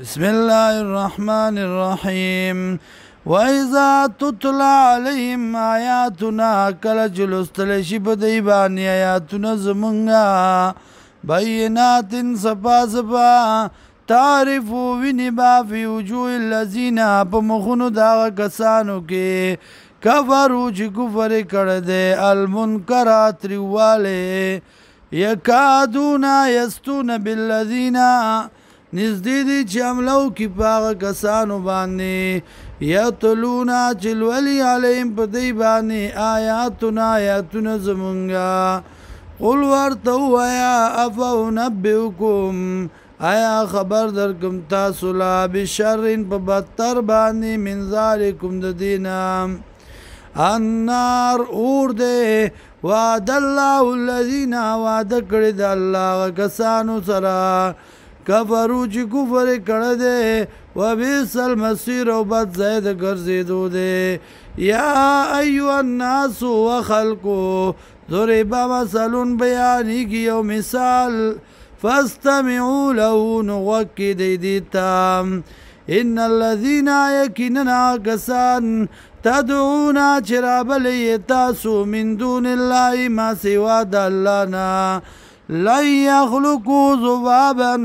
بسم الله الرحمن الرحيم وإذا تتلى عليهم آياتنا کله چې لوستل شي په دوی باندې آیاتونه زمونږه بینات صفا صفا تعرف ویني با فی وجوه الذین په مخونو د هغه کسانو کې کفروا چې کفر کړی دی المنکرات تریوالی یکادون یستون بالذین نزدې دي چې حملو کې په هغه کسانو باندې یتلونا چې لولي علیهم په دوی باندې آیاتونه زمونږه قل ورته ووایه افانبئکم آیا خبر درکم تاسو لا بشر په بدتر باندې من ذالکم د دینه النار اور دی وعد الله الذین وعده کړی د الله کسانو سره کفرو چې کفر کړی دی وبئس المصیر او بد ځای د ګرځېدو دی یا ایها الناس وخلقو ضرب مثل بیانیږي یو مثال فاستمعوا له نو غوږ کېږدئ دې ته ان الذین یقینا کسان تدعون چې رابلئ تاسو من دون الله ما سوا د الله نه لن یخلقوا ذبابا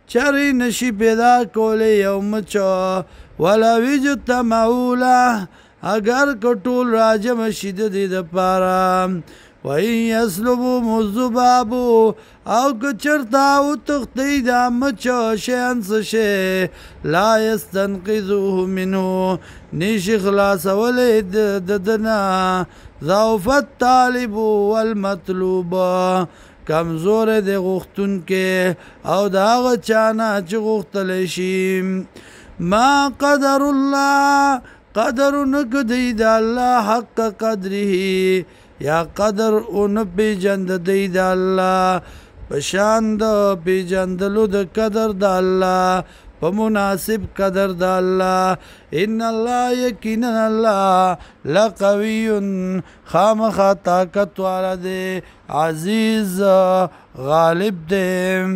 چری نشي پیدا کولی یو مچو ولو اجتمعوا له اگر کټول راجم شي د دې دپاره وإن یسلبهم الذباب او که چرته وتښتي دا مچو شیئا څه شی لا یستنقذوه منه نشي خلاصولی د ده نه ضعف الطالب والمطلوب کمزور دی غوښتونکی او د هغه چا نه چې غوښتلی شي ما قدر الله قدر نه کدی د الله حق قدره یا قدر نه پیژند دی د الله په شان د پیژندلو د قدر د الله په مناسب قدر د الله ان الله یقینا الله لقوی خامخا طاقت والا دی عزیز غالب دی